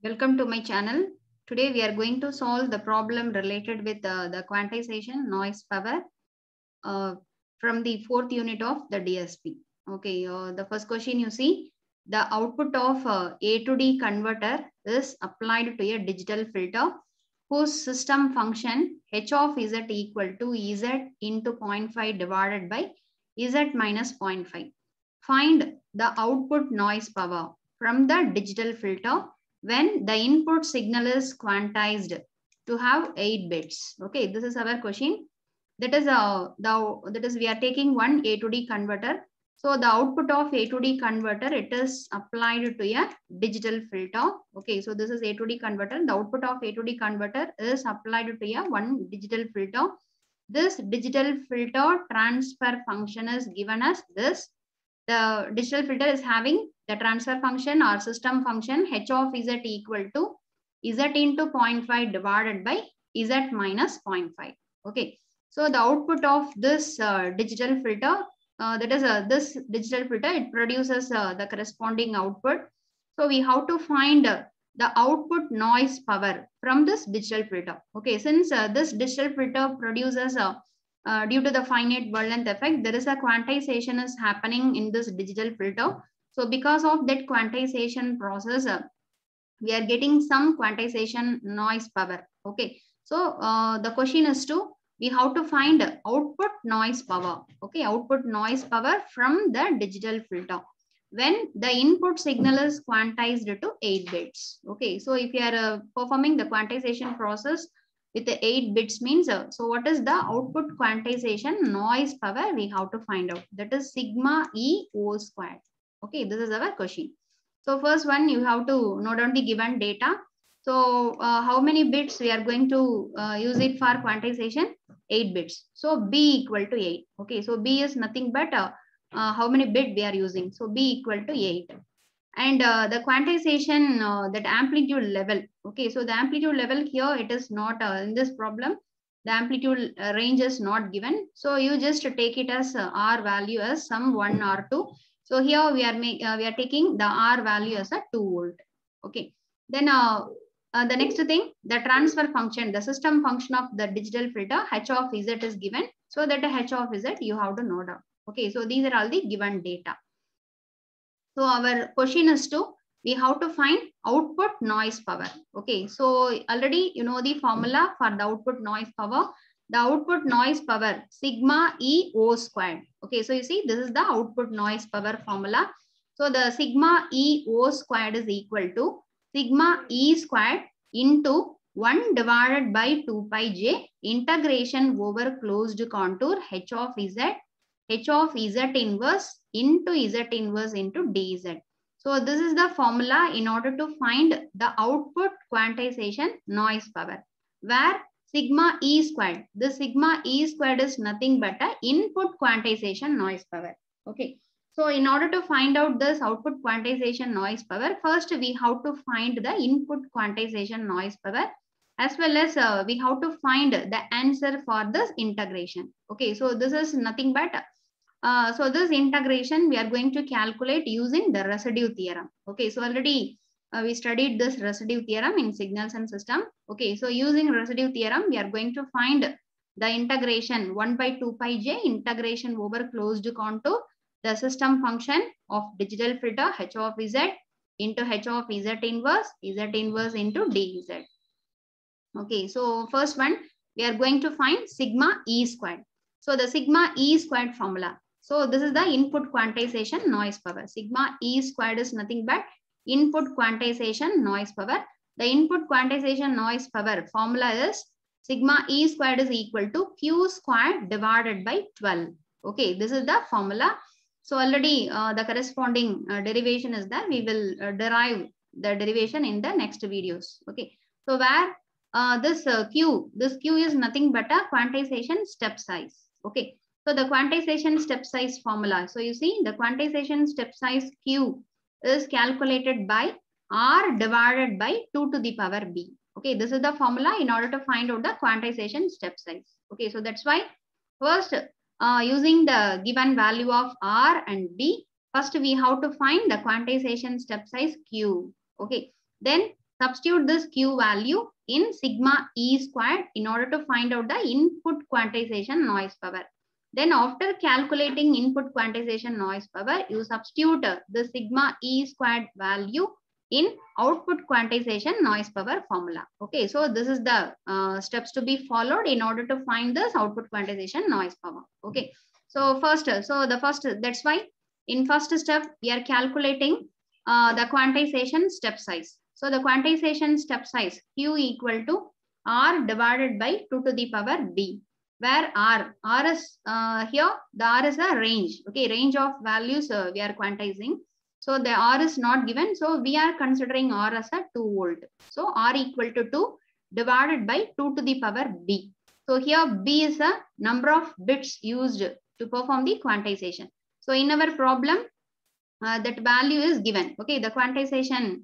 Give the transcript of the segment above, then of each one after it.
Welcome to my channel. Today we are going to solve the problem related with the quantization noise power uh, from the fourth unit of the DSP. Okay, the first question you see, the output of A to D converter is applied to a digital filter whose system function h of z equal to z into 0.5 divided by z minus 0.5. Find the output noise power from the digital filter when the input signal is quantized to have 8 bits. Okay, this is our question. That is we are taking one A to D converter. So the output of A to D converter, it is applied to a digital filter. Okay, so this is A to D converter. The output of A to D converter is applied to a one digital filter. This digital filter transfer function is given as this. The digital filter is having the transfer function or system function h of z equal to z into 0.5 divided by z minus 0.5. Okay, so the output of this digital filter, this digital filter, it produces the corresponding output. So we have to find the output noise power from this digital filter. Okay, since this digital filter produces due to the finite word length effect, there is a quantization is happening in this digital filter. So because of that quantization process, we are getting some quantization noise power. Okay, so the question is we have to find output noise power. Okay, output noise power from the digital filter when the input signal is quantized to 8 bits. Okay, so if you are performing the quantization process with the 8 bits means, so what is the output quantization noise power we have to find out? That is sigma E O squared. Okay, this is our question. So first one, you have to note down the given data. So how many bits we are going to use it for quantization? 8 bits. So B equal to 8. Okay, so B is nothing but how many bit we are using. So B equal to 8. And the quantization, that amplitude level. Okay, so the amplitude level here, it is not in this problem. The amplitude range is not given. So you just take it as R value as some 1 or 2. So here we are taking the R value as a 2 volt. Okay. Then the next thing, the transfer function, the system function of the digital filter, h of z is given. So that h of z you have to note down. Okay. So these are all the given data. So our question is we have to find output noise power. Okay, so already you know the formula for the output noise power. The output noise power sigma E O squared. Okay, so you see this is the output noise power formula. So the sigma E O squared is equal to sigma E squared into 1 divided by 2 pi j integration over closed contour h of z inverse into z inverse into dz. So this is the formula in order to find the output quantization noise power, where sigma E squared, the sigma E squared is nothing but a input quantization noise power. Okay. So in order to find out this output quantization noise power, first we have to find the input quantization noise power, as well as we have to find the answer for this integration. Okay, so this is nothing but so this integration we are going to calculate using the residue theorem. Okay, so already we studied this residue theorem in signals and system. Okay, so using residue theorem, we are going to find the integration 1 by 2 pi j integration over closed contour, the system function of digital filter h of z into h of z inverse into dz. Okay, so first one, we are going to find sigma E squared. So the sigma E squared formula. So this is the input quantization noise power. Sigma E squared is nothing but input quantization noise power. The input quantization noise power formula is sigma E squared is equal to Q squared divided by 12. Okay, this is the formula. So already the corresponding derivation is that we will derive the derivation in the next videos. Okay, so where this Q is nothing but a quantization step size. Okay, so the quantization step size formula. So you see the quantization step size Q is calculated by R divided by 2 to the power B. Okay, this is the formula in order to find out the quantization step size. Okay, so that's why first using the given value of R and B, first we have to find the quantization step size Q. Okay, then substitute this Q value in sigma E squared in order to find out the input quantization noise power. Then after calculating input quantization noise power, you substitute the sigma E squared value in output quantization noise power formula. Okay, so this is the steps to be followed in order to find this output quantization noise power. Okay, so that's why in first step we are calculating the quantization step size. So the quantization step size Q equal to R divided by 2 to the power B, where R is here, the R is a range. Okay, range of values we are quantizing. So the R is not given. So we are considering R as a 2 volt. So R equal to 2 divided by 2 to the power B. So here B is a number of bits used to perform the quantization. So in our problem, that value is given. Okay, the quantization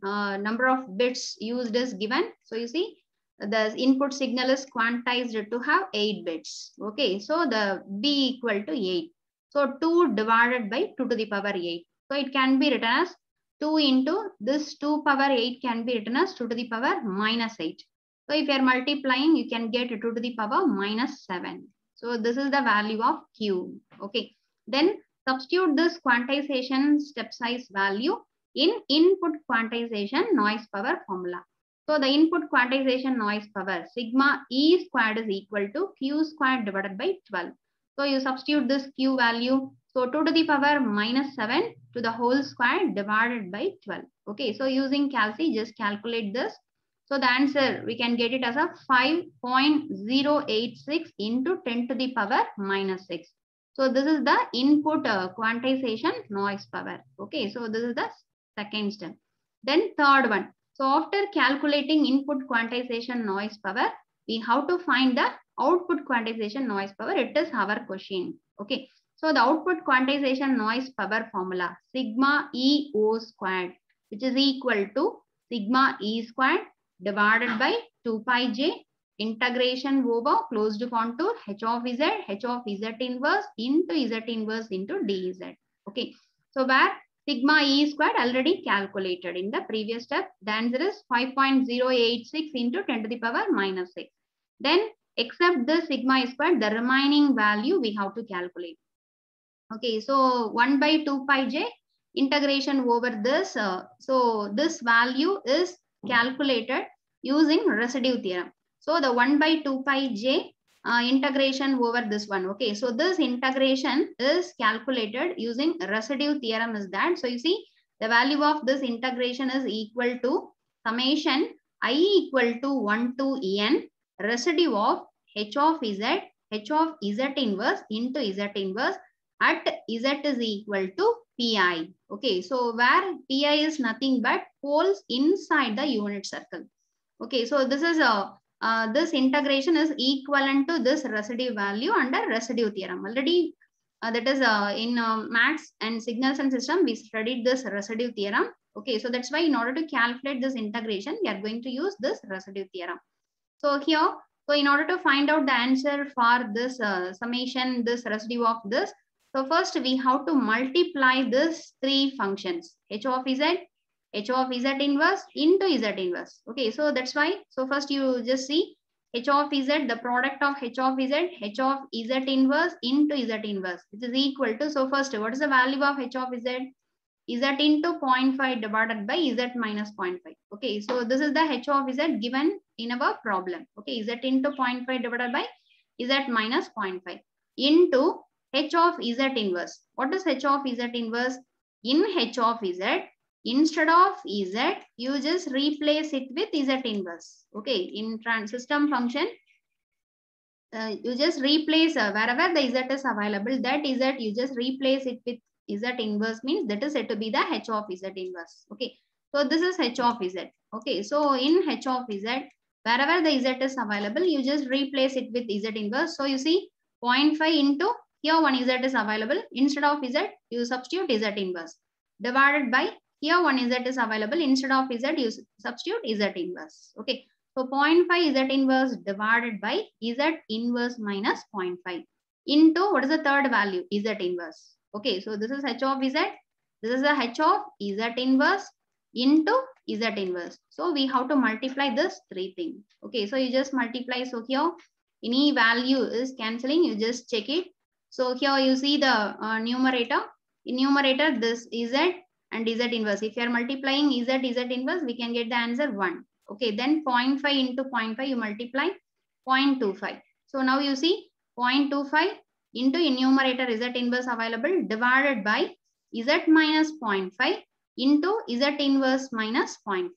number of bits used is given. So you see the input signal is quantized to have 8 bits. Okay, so the B equal to 8. So 2 divided by 2 to the power 8. So it can be written as 2 into this 2 power 8 can be written as 2 to the power minus 8. So if you are multiplying, you can get 2 to the power minus 7. So this is the value of Q. Okay, then substitute this quantization step size value in input quantization noise power formula. So the input quantization noise power sigma E squared is equal to Q squared divided by 12. So you substitute this Q value. So 2 to the power minus 7 to the whole square divided by 12. Okay, so using calci, just calculate this. So the answer, we can get it as a 5.086 into 10 to the power minus 6. So this is the input quantization noise power. Okay, so this is the second step. Then third one. So after calculating input quantization noise power, we have to find the output quantization noise power. It is our question. Okay, so the output quantization noise power formula sigma EO squared, which is equal to sigma E squared divided by 2 pi j integration over closed contour h of z inverse into z inverse into dz. Okay, so where sigma E squared already calculated in the previous step, the answer is 5.086 into 10 to the power minus 6. Then except the sigma E squared, the remaining value we have to calculate. Okay, so 1 by 2 pi j integration over this. So this value is calculated using residue theorem. So the 1 by 2 pi j integration over this one. Okay, so this integration is calculated using residue theorem is that. So you see the value of this integration is equal to summation I equal to 1 to en residue of h of z inverse into z inverse at z is equal to pi. Okay, so where pi is nothing but poles inside the unit circle. Okay, so this is this integration is equivalent to this residue value under residue theorem. Already that is in maths and signals and system we studied this residue theorem. Okay, so that's why in order to calculate this integration we are going to use this residue theorem. So here, so in order to find out the answer for this summation, this residue of this, so first we have to multiply this three functions h of z inverse into z inverse. Okay, so that's why. So first you just see h of z, the product of h of z inverse into z inverse, which is equal to. So first, what is the value of h of z? Z into 0.5 divided by z minus 0.5. Okay, so this is the h of z given in our problem. Okay, z into 0.5 divided by z minus 0.5 into h of z inverse. What is h of z inverse? In h of z, instead of z, you just replace it with z inverse. Okay, in system function, you just replace wherever the z is available, that z you just replace it with z inverse, means that is said to be the h of z inverse. Okay, so this is h of z. Okay, so in h of z, wherever the z is available, you just replace it with z inverse. So you see 0.5 into here one z is available, instead of z you substitute z inverse, divided by here one z is available, instead of z you substitute z inverse. Okay, so 0.5 z inverse divided by z inverse minus 0.5 into what is the third value? Z inverse. Okay, so this is h of z. This is the h of z inverse into Z inverse. So we have to multiply this three things. Okay, so you just multiply. So here any value is cancelling, you just check it. So here you see the numerator. In numerator, this Z and Z inverse. If you are multiplying Z inverse, we can get the answer 1. Okay, then 0.5 into 0.5, you multiply 0.25. So now you see 0.25 into in numerator Z inverse available divided by Z minus 0.5 into Z inverse minus 0.5.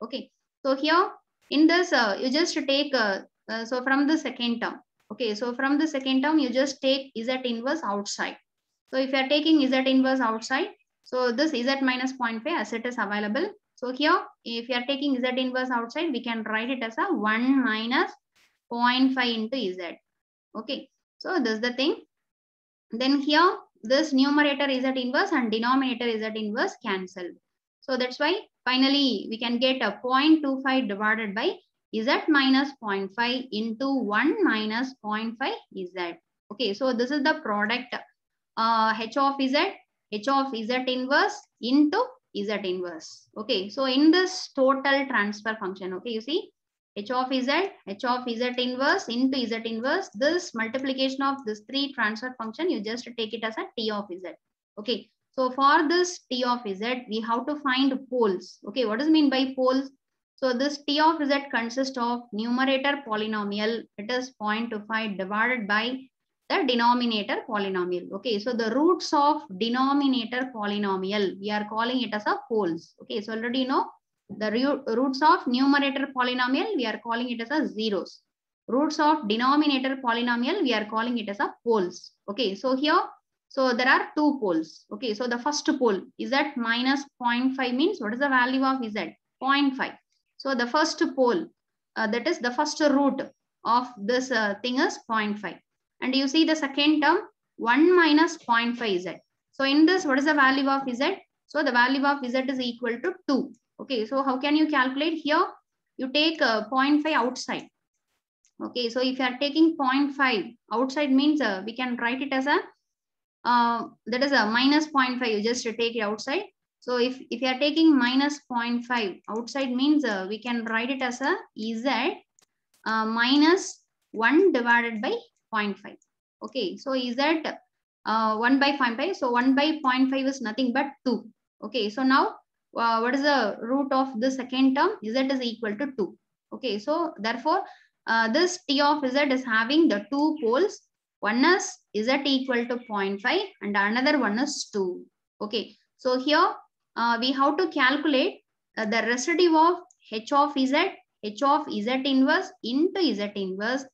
Okay, so here in this, you just take, so from the second term. Okay, so from the second term, you just take Z inverse outside. So if you are taking Z inverse outside, so this Z minus 0.5 as it is available. So here, if you are taking Z inverse outside, we can write it as a 1 minus 0.5 into Z. Okay, so this is the thing. Then here, this numerator Z inverse and denominator Z inverse cancelled. So that's why finally we can get a 0.25 divided by Z minus 0.5 into 1 minus 0.5 Z. Okay, so this is the product H of Z inverse into Z inverse. Okay, so in this total transfer function, okay, you see H of Z inverse into Z inverse, this multiplication of this three transfer function, you just take it as a T of Z. Okay, so for this T of Z, we have to find poles. Okay, what does it mean by poles? So this T of Z consists of numerator polynomial, it is 0.25 divided by the denominator polynomial. Okay, so the roots of denominator polynomial, we are calling it as a poles. Okay, so already you know the roots of numerator polynomial, we are calling it as a zeros. Roots of denominator polynomial, we are calling it as a poles. Okay, so here, so there are two poles. Okay, so the first pole is at minus 0.5 means what is the value of Z? 0.5. So the first pole, that is the first root of this thing is 0.5. And you see the second term, 1 minus 0.5 Z. So in this, what is the value of Z? So the value of Z is equal to 2. Okay, so how can you calculate here? You take 0.5 outside. Okay, so if you are taking 0.5 outside means we can write it as a, that is a minus 0.5, you just take it outside. So if you are taking minus 0.5 outside means we can write it as a Z minus 1 divided by 0.5. Okay, so Z 1 by 0.5. So 1 by 0.5 is nothing but 2. Okay, so now what is the root of the second term? Z is equal to 2. Okay, so therefore this T of Z is having the two poles. One is Z equal to 0.5 and another one is 2. Okay, so here we have to calculate the residue of H of Z inverse into Z inverse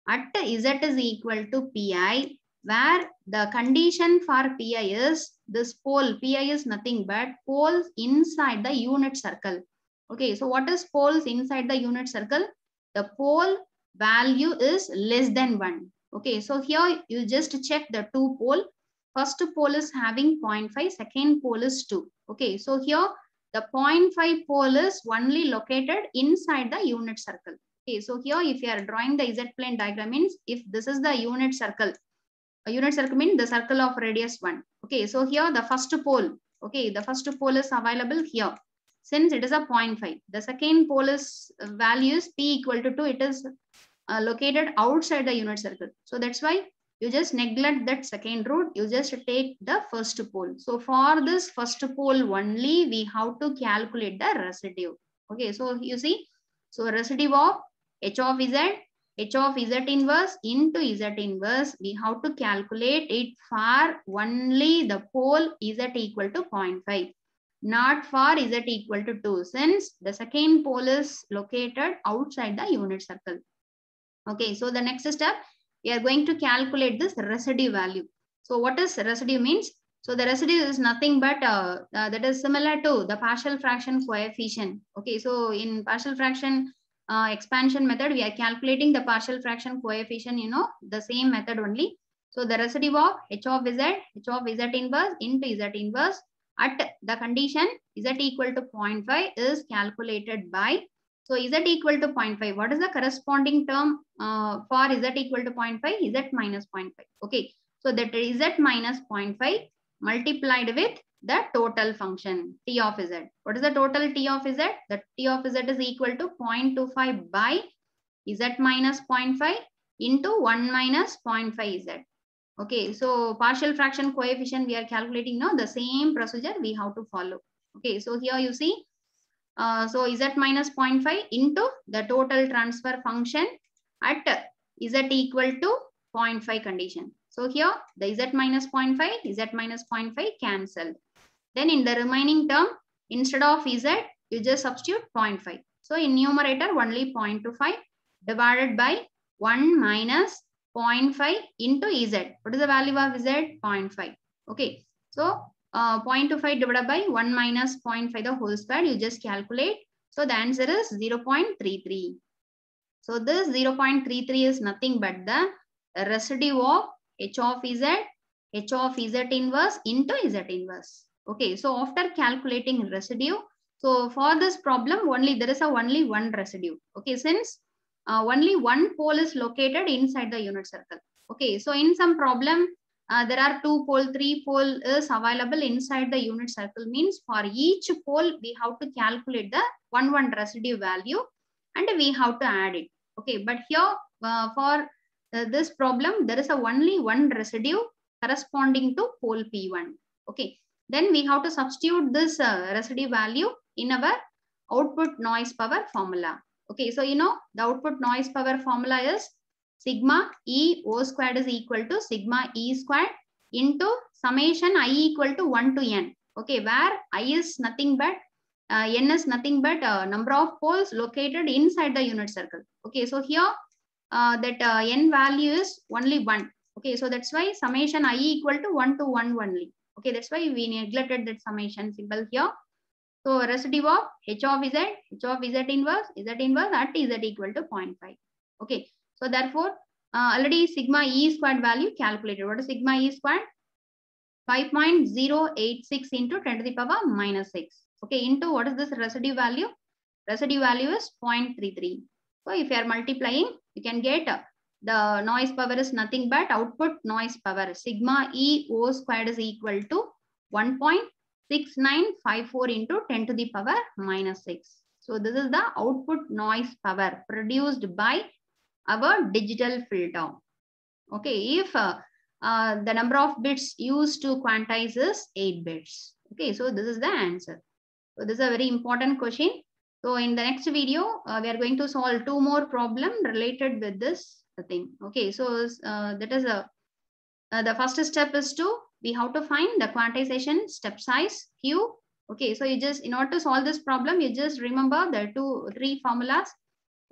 at Z is equal to Pi, where the condition for Pi is this pole. Pi is nothing but poles inside the unit circle. Okay, so what is poles inside the unit circle? The pole value is less than 1. Okay, so here you just check the two pole. First pole is having 0.5, second pole is 2. Okay, so here the 0.5 pole is only located inside the unit circle. Okay, so here if you are drawing the Z plane diagram means if this is the unit circle, a unit circle means the circle of radius 1. Okay, so here the first pole, okay, the first pole is available here. Since it is a 0.5, the second pole is values P equal to 2, it is located outside the unit circle. So that's why you just neglect that second root, you just take the first pole. So for this first pole only, we have to calculate the residue. Okay, so you see, so residue of H of Z inverse into Z inverse, we have to calculate it for only the pole Z equal to 0.5, not for Z equal to 2, since the second pole is located outside the unit circle. Okay, so the next step, we are going to calculate this residue value. So what is residue means? So the residue is nothing but that is similar to the partial fraction coefficient. Okay, so in partial fraction expansion method, we are calculating the partial fraction coefficient, you know, the same method only. So the residue of H of Z inverse into Z inverse at the condition Z equal to 0.5 is calculated by, so Z equal to 0.5. What is the corresponding term for Z equal to 0.5? Z minus 0.5. Okay, so that Z minus 0.5 multiplied with the total function T of Z. What is the total T of Z? The T of Z is equal to 0.25 by Z minus 0.5 into 1 minus 0.5 Z. Okay, so partial fraction coefficient we are calculating now, the same procedure we have to follow. Okay, so here you see, so Z minus 0.5 into the total transfer function at Z equal to 0.5 condition. So here the Z minus 0.5, Z minus 0.5 cancelled. Then in the remaining term, instead of Z, you just substitute 0.5. So in numerator only 0.25 divided by 1 minus 0.5 into Z. What is the value of Z? 0.5. Okay. So 0.25 divided by 1 minus 0.5 the whole square, you just calculate. So the answer is 0.33. So this 0.33 is nothing but the residue of H of Z, H of Z inverse into Z inverse. Okay. So after calculating residue, so for this problem, there is only one residue. Okay. Since only one pole is located inside the unit circle. Okay, so in some problem, there are 2 pole, 3 pole is available inside the unit circle, means for each pole, we have to calculate the one residue value and we have to add it. Okay, but here for this problem, there is only one residue corresponding to pole P1. Okay, then we have to substitute this residue value in our output noise power formula. Okay, so you know the output noise power formula is sigma E O squared is equal to sigma E squared into summation I equal to 1 to N. Okay, where I is nothing but N is nothing but number of poles located inside the unit circle. Okay, so here that N value is only 1. Okay, so that's why summation I equal to 1 to 1 only. Okay, that's why we neglected that summation symbol here. So residue of H of Z inverse at Z equal to 0.5. Okay. So therefore, already sigma E squared value calculated. What is sigma E squared? 5.086 into 10 to the power minus 6. Okay. Into what is this residue value? Residue value is 0.33. So if you are multiplying, you can get the noise power is nothing but output noise power. Sigma E O squared is equal to 1.6954 into 10 to the power minus 6. So this is the output noise power produced by our digital filter. Okay, if the number of bits used to quantize is 8 bits. Okay, so this is the answer. So this is a very important question. So in the next video, we are going to solve 2 more problems related with this thing. Okay, so that is the first step is we have to find the quantization step size Q. Okay, so you just, in order to solve this problem, you just remember the 3 formulas.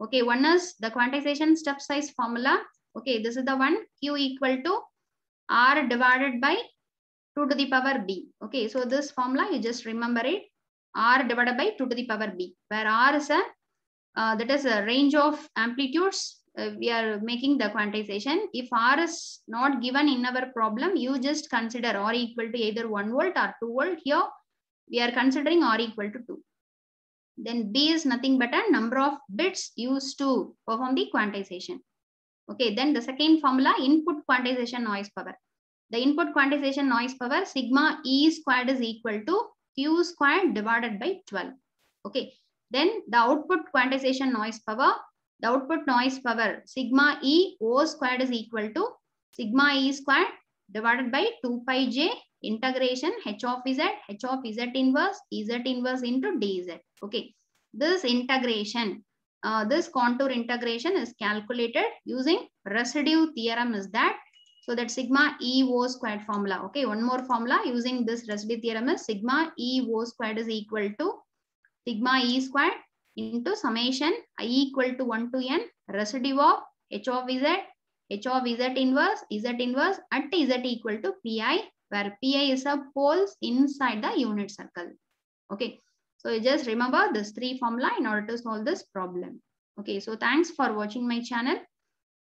Okay, one is the quantization step size formula. Okay, this is the one, Q equal to R divided by 2 to the power B. Okay, so this formula, you just remember it, R divided by 2 to the power B, where R is that is a range of amplitudes. We are making the quantization. If R is not given in our problem, you just consider R equal to either 1 volt or 2 volt. Here, we are considering R equal to 2. Then B is nothing but a number of bits used to perform the quantization. Okay, then the second formula, input quantization noise power. The input quantization noise power, sigma E squared is equal to Q squared divided by 12. Okay, then the output quantization noise power, the output noise power, sigma E O squared is equal to sigma E squared divided by 2 pi j integration H of Z inverse into dz. Okay, this integration, this contour integration is calculated using residue theorem is that. So that sigma E O squared formula. Okay, one more formula using this residue theorem is sigma E O squared is equal to sigma E squared into summation I equal to 1 to N residue of H of Z inverse at Z equal to Pi, where Pi is a poles inside the unit circle. Okay, so you just remember this 3 formula in order to solve this problem. Okay, so thanks for watching my channel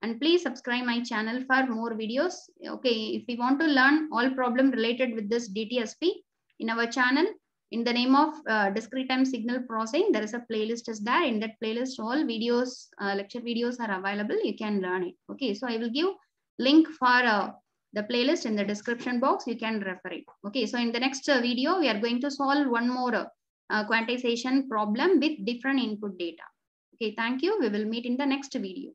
and please subscribe my channel for more videos. Okay, if you want to learn all problem related with this DTSP in our channel, in the name of discrete time signal processing, there is a playlist is there. In that playlist, all videos, lecture videos are available. You can learn it. Okay, so I will give link for the playlist in the description box. You can refer it. Okay, so in the next video, we are going to solve one more quantization problem with different input data. Okay, thank you. We will meet in the next video.